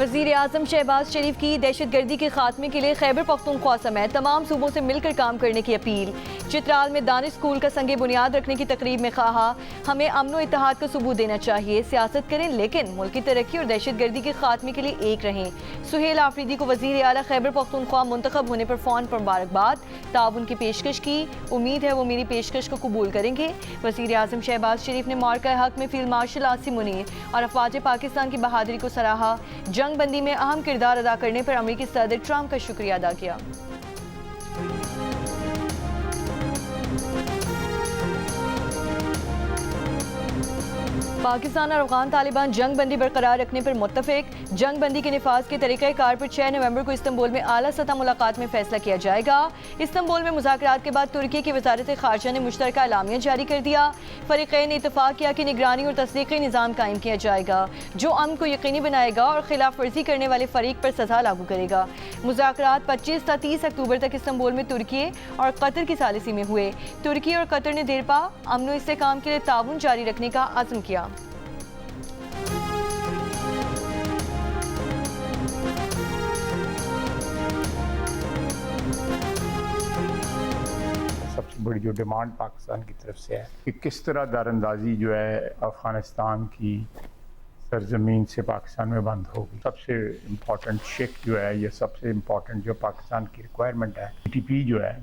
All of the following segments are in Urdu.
وزیر اعظم شہباز شریف کی دہشت گردی کے خاتمے کے لیے خیبر پختونخوا سمیت تمام صوبوں سے مل کر کام کرنے کی اپیل۔ چترال میں دانش اسکول کا سنگ بنیاد رکھنے کی تقریب میں کہا، ہمیں امن و اتحاد کا ثبوت دینا چاہیے، سیاست کریں لیکن ملک کی ترقی اور دہشت گردی کے خاتمے کے لیے ایک رہیں۔ سہیل آفریدی کو وزیر اعلیٰ خیبر پختونخوا منتخب ہونے پر فون پر مبارکباد، تعاون کی پیشکش کی، امید ہے وہ میری پیشکش کو قبول کریں گے۔ وزیر اعظم شہباز شریف نے مارکہ حق میں فیلڈ مارشل عاصم منیر اور افواج پاکستان کی بہادری کو سراہا، جنگ بندی میں اہم کردار ادا کرنے پر امریکی صدر ٹرمپ کا شکریہ ادا کیا۔ پاکستان اور افغان طالبان جنگ بندی برقرار رکھنے پر متفق، جنگ بندی کے نفاذ کے طریقہ کار پر 6 نومبر کو استنبول میں اعلیٰ سطح ملاقات میں فیصلہ کیا جائے گا۔ استنبول میں مذاکرات کے بعد ترکی کی وزارت خارجہ نے مشترکہ اعلامیہ جاری کر دیا۔ فریقین نے اتفاق کیا کہ نگرانی اور تصدیقی نظام قائم کیا جائے گا جو امن کو یقینی بنائے گا اور خلاف ورزی کرنے والے فریق پر سزا لاگو کرے گا۔ مذاکرات 25 تا 30 اکتوبر تک استنبول میں ترکی اور قطر کی ثالثی میں ہوئے۔ ترکی اور قطر نے دیرپا امن و استحکام کے لیے تعاون جاری رکھنے کا عزم کیا۔ سب سے بڑی جو ڈیمانڈ پاکستان کی طرف سے ہے کہ کس طرح دار اندازی جو ہے افغانستان کی سرزمین سے پاکستان میں بند ہوگی۔ سب سے امپورٹنٹ شک جو ہے، یہ سب سے امپورٹنٹ جو پاکستان کی ریکوائرمنٹ ہے، ٹی پی جو ہے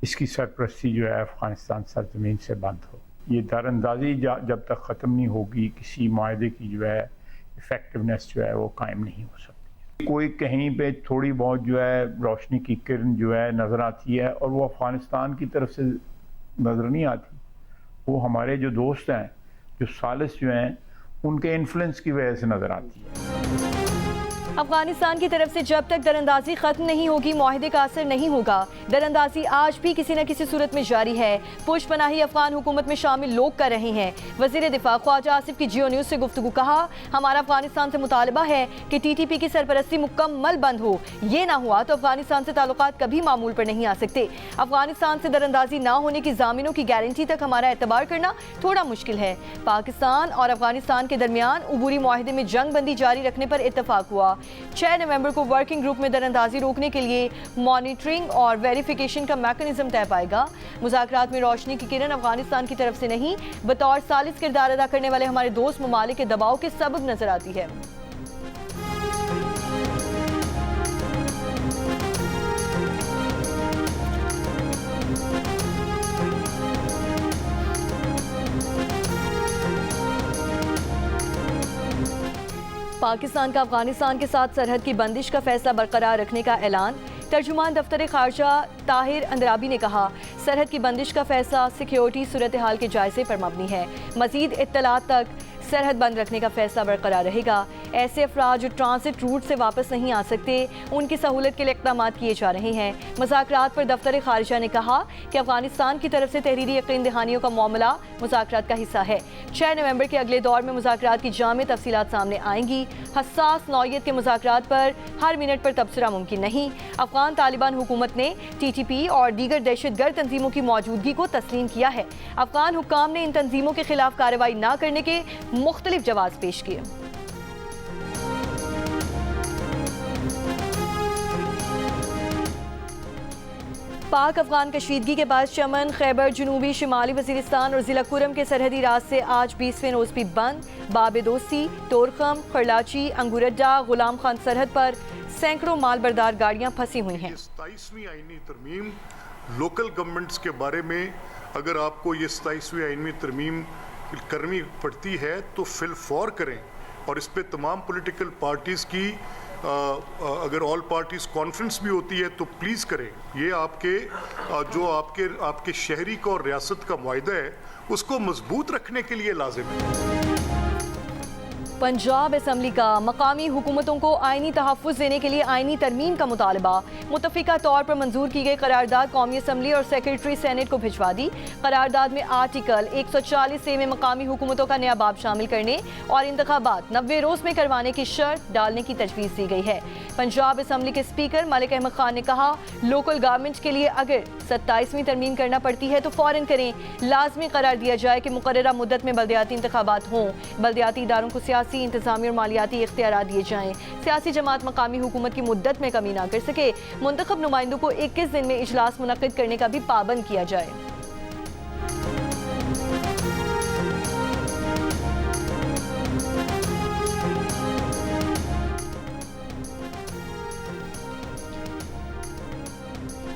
اس کی سرپرستی جو ہے افغانستان سرزمین سے بند ہو۔ یہ دار اندازی جب تک ختم نہیں ہوگی کسی معاہدے کی جو ہے ایفیکٹونیس جو ہے وہ قائم نہیں ہو سکتی۔ کوئی کہیں پہ تھوڑی بہت جو ہے روشنی کی کرن جو ہے نظر آتی ہے اور وہ افغانستان کی طرف سے نظر نہیں آتی، وہ ہمارے جو دوست ہیں جو ثالث جو ہیں ان کے انفلوئنس کی وجہ سے نظر آتی ہے۔ افغانستان کی طرف سے جب تک دراندازی ختم نہیں ہوگی معاہدے کا اثر نہیں ہوگا۔ دراندازی آج بھی کسی نہ کسی صورت میں جاری ہے، پوش پناہی افغان حکومت میں شامل لوگ کر رہے ہیں۔ وزیر دفاع خواجہ آصف کی جیو نیوز سے گفتگو کہا، ہمارا افغانستان سے مطالبہ ہے کہ ٹی ٹی پی کی سرپرستی مکمل بند ہو، یہ نہ ہوا تو افغانستان سے تعلقات کبھی معمول پر نہیں آ سکتے۔ افغانستان سے دراندازی نہ ہونے کی ضامنوں کی گارنٹی تک ہمارا اعتبار کرنا تھوڑا مشکل ہے۔ پاکستان اور افغانستان کے درمیان عبوری معاہدے میں جنگ بندی جاری رکھنے پر اتفاق ہوا۔ 6 نومبر کو ورکنگ گروپ میں دراندازی روکنے کے لیے مانیٹرنگ اور ویریفیکیشن کا میکانزم طے پائے گا۔ مذاکرات میں روشنی کی کرن افغانستان کی طرف سے نہیں، بطور ثالث کردار ادا کرنے والے ہمارے دوست ممالک کے دباؤ کے سبب نظر آتی ہے۔ پاکستان کا افغانستان کے ساتھ سرحد کی بندش کا فیصلہ برقرار رکھنے کا اعلان۔ ترجمان دفتر خارجہ طاہر اندرابی نے کہا، سرحد کی بندش کا فیصلہ سیکیورٹی صورتحال کے جائزے پر مبنی ہے، مزید اطلاعات تک سرحد بند رکھنے کا فیصلہ برقرار رہے گا۔ ایسے افراد جو ٹرانزٹ روٹ سے واپس نہیں آ سکتے ان کی سہولت کے لیے اقدامات کیے جا رہے ہیں۔ مذاکرات پر دفتر خارجہ نے کہا کہ افغانستان کی طرف سے تحریری یقین دہانیوں کا معاملہ مذاکرات کا حصہ ہے۔ 6 نومبر کے اگلے دور میں مذاکرات کی جامع تفصیلات سامنے آئیں گی۔ حساس نوعیت کے مذاکرات پر ہر منٹ پر تبصرہ ممکن نہیں۔ افغان طالبان حکومت نے ٹی ٹی پی اور دیگر دہشت گرد تنظیموں کی موجودگی کو تسلیم کیا ہے۔ افغان حکام نے ان تنظیموں کے خلاف کارروائی نہ کرنے کے مختلف جواز پیش کیے۔ پاک افغان کشیدگی کے بعد چمن، خیبر جنوبی، شمالی وزیرستان اور ضلع کرم کے سرحدی راستے آج 20ویں روز بھی بند۔ باب دوستی، تورخم، خرلاچی، انگورڈا، غلام خان سرحد پر سینکڑوں مال بردار گاڑیاں پھنسی ہوئی ہیں۔ 27ویں آئینی ترمیم لوکل گورنمنٹس کے بارے میں اگر آپ کو یہ 27ویں آئینی ترمیم کرنی پڑتی ہے تو فی الفور کریں، اور اس پہ تمام پولیٹیکل پارٹیز کی اگر آل پارٹیز کانفرنس بھی ہوتی ہے تو پلیز کریں۔ یہ آپ کے جو آپ کے شہری کا اور ریاست کا معاہدہ ہے اس کو مضبوط رکھنے کے لیے لازم ہے۔ پنجاب اسمبلی کا مقامی حکومتوں کو آئینی تحفظ دینے کے لیے آئینی ترمیم کا مطالبہ۔ متفقہ طور پر منظور کی گئی قرارداد قومی اسمبلی اور سیکرٹری سینٹ کو بھجوا دی۔ قرارداد میں آرٹیکل 140A میں مقامی حکومتوں کا نیا باب شامل کرنے اور انتخابات 90 روز میں کروانے کی شرط ڈالنے کی تجویز دی گئی ہے۔ پنجاب اسمبلی کے اسپیکر ملک احمد خان نے کہا، لوکل گورنمنٹ کے لیے اگر 27ویں ترمیم کرنا پڑتی ہے تو فوراً کریں۔ لازمی قرار دیا جائے کہ مقررہ مدت میں بلدیاتی انتخابات ہوں۔ بلدیاتی اداروں کو سیاسی سیاسی انتظامی اور مالیاتی اختیارات دیے جائیں. سیاسی جماعت مقامی حکومت کی مدت میں کمی نہ کر سکے. منتخب نمائندوں کو 21 دن میں اجلاس منعقد کرنے کا بھی پابند کیا جائے.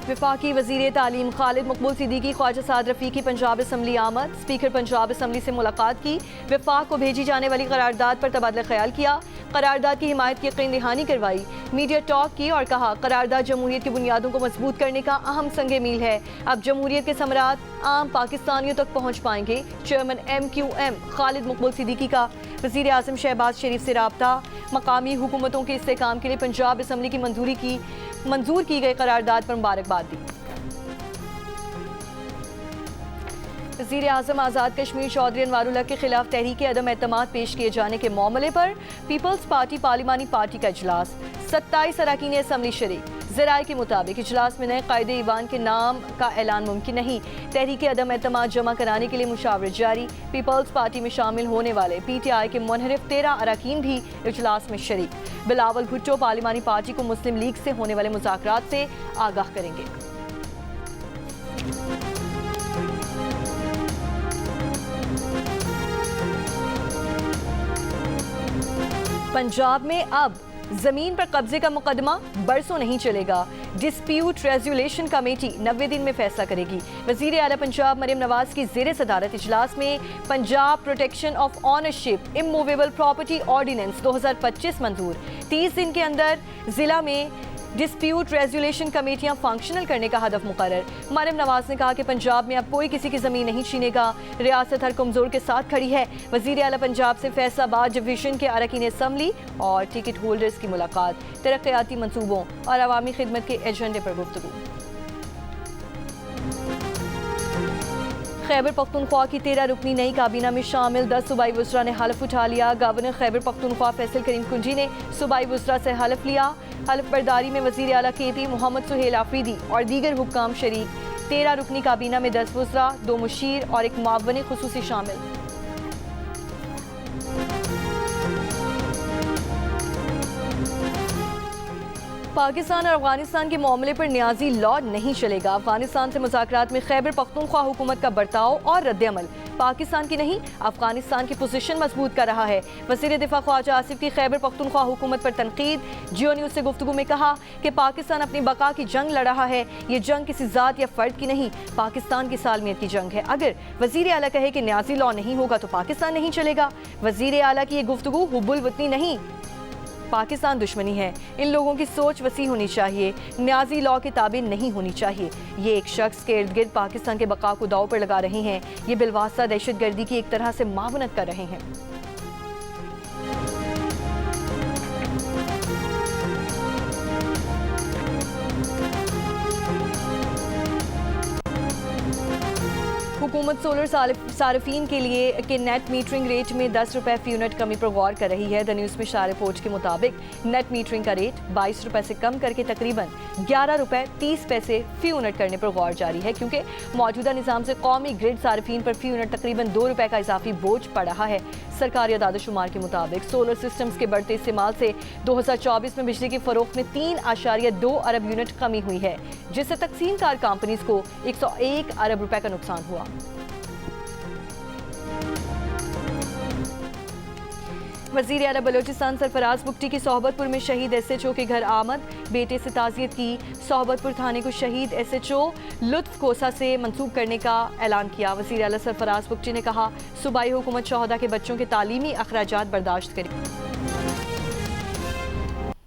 وفاقی وزیر تعلیم خالد مقبول صدیقی خواجہ سعد رفیقی پنجاب اسمبلی آمد. اسپیکر پنجاب اسمبلی سے ملاقات کی. وفاق کو بھیجی جانے والی قرارداد پر تبادلہ خیال کیا. قرارداد کی حمایت کی یقین دہانی کروائی. میڈیا ٹاک کی اور کہا قرارداد جمہوریت کی بنیادوں کو مضبوط کرنے کا اہم سنگ میل ہے. اب جمہوریت کے ثمرات عام پاکستانیوں تک پہنچ پائیں گے. چیئرمین MQM خالد مقبول صدیقی کا وزیر اعظم شہباز شریف سے رابطہ. مقامی حکومتوں کے استحکام کے لیے پنجاب اسمبلی کی منظور کی گئی قرارداد پر مبارکباد دی. وزیر اعظم آزاد کشمیر چودھری انوار الحق کے خلاف تحریک عدم اعتماد پیش کیے جانے کے معاملے پر پیپلز پارٹی پارلیمانی پارٹی کا اجلاس. 27 اراکین اسمبلی شریک. ذرائع کے مطابق اجلاس میں نئے قائد ایوان کے نام کا اعلان ممکن نہیں. تحریک عدم اعتماد جمع کرانے کے لیے مشاورت جاری. پیپلز پارٹی میں شامل ہونے والے PTI کے منحرف 13 اراکین بھی اجلاس میں شریک. بلاول بھٹو پارلیمانی پارٹی کو مسلم لیگ سے ہونے والے مذاکرات سے آگاہ کریں گے. پنجاب میں اب زمین پر قبضے کا مقدمہ برسوں نہیں چلے گا. ڈسپیوٹ ریزولیشن کمیٹی 90 دن میں فیصلہ کرے گی. وزیر اعلیٰ پنجاب مریم نواز کی زیر صدارت اجلاس میں Punjab protection of ownership immovable property ordinance 2025 منظور. 30 دن کے اندر ضلع میں ڈسپیوٹ ریزولیشن کمیٹیاں فنکشنل کرنے کا ہدف مقرر. مریم نواز نے کہا کہ پنجاب میں اب کوئی کسی کی زمین نہیں چھینے گا. ریاست ہر کمزور کے ساتھ کھڑی ہے. وزیر اعلیٰ پنجاب سے فیصل آباد ڈویژن کے اراکین اسمبلی اور ٹکٹ ہولڈرز کی ملاقات. ترقیاتی منصوبوں اور عوامی خدمت کے ایجنڈے پر گفتگو. خیبر پختونخوا کی 13 رکنی نئی کابینہ میں شامل 10 صوبائی وزراء نے حلف اٹھا لیا. گورنر خیبر پختونخوا فیصل کریم کنجی نے صوبائی وزراء سے حلف لیا. حلف برداری میں وزیر اعلیٰ KP محمد سہیل آفریدی اور دیگر حکام شریک. 13 رکنی کابینہ میں 10 وزراء، 2 مشیر اور 1 معاون خصوصی شامل. پاکستان اور افغانستان کے معاملے پر نیازی لا نہیں چلے گا. افغانستان سے مذاکرات میں خیبر پختونخوا حکومت کا برتاؤ اور رد عمل پاکستان کی نہیں افغانستان کی پوزیشن مضبوط کر رہا ہے. وزیر دفاع خواجہ آصف کی خیبر پختونخوا حکومت پر تنقید. جیو نیوز سے گفتگو میں کہا کہ پاکستان اپنی بقا کی جنگ لڑ رہا ہے. یہ جنگ کسی ذات یا فرد کی نہیں، پاکستان کی سالمیت کی جنگ ہے. اگر وزیر اعلیٰ کہے کہ نیازی لا نہیں ہوگا تو پاکستان نہیں چلے گا. وزیر اعلیٰ کی یہ گفتگو حب الوطنی نہیں، پاکستان دشمنی ہے. ان لوگوں کی سوچ وسیع ہونی چاہیے، نیازی لا کے تابع نہیں ہونی چاہیے. یہ ایک شخص کے ارد گرد پاکستان کے بقا کو داؤ پر لگا رہے ہیں. یہ بالواسطہ دہشت گردی کی ایک طرح سے معاونت کر رہے ہیں. حکومت سولر صارفین کے لیے نیٹ میٹرنگ ریٹ میں 10 روپے فی یونٹ کمی پر غور کر رہی ہے. دا نیوز میں شاہ رپورٹ کے مطابق نیٹ میٹرنگ کا ریٹ 22 روپے سے کم کر کے تقریباً 11 روپے 30 پیسے فی یونٹ کرنے پر غور جاری ہے، کیونکہ موجودہ نظام سے قومی گرڈ صارفین پر فی یونٹ تقریباً 2 روپے کا اضافی بوجھ پڑ رہا ہے. سرکاری اعداد و شمار کے مطابق سولر سسٹمز کے بڑھتے استعمال سے 2024 میں بجلی کی فروخت میں 3.2 ارب یونٹ کمی ہوئی ہے، جس سے تقسیم کار کمپنیز کو 101 ارب روپے کا نقصان ہوا. وزیر اعلیٰ بلوچستان سرفراز بگٹی کی صحبت پور میں شہید SHO کے گھر آمد. بیٹے سے تعزیت کی. صحبت پور تھانے کو شہید SHO لطف کوسا سے منسوب کرنے کا اعلان کیا. وزیر اعلیٰ سرفراز بگٹی نے کہا صوبائی حکومت شہداء کے بچوں کے تعلیمی اخراجات برداشت کرے.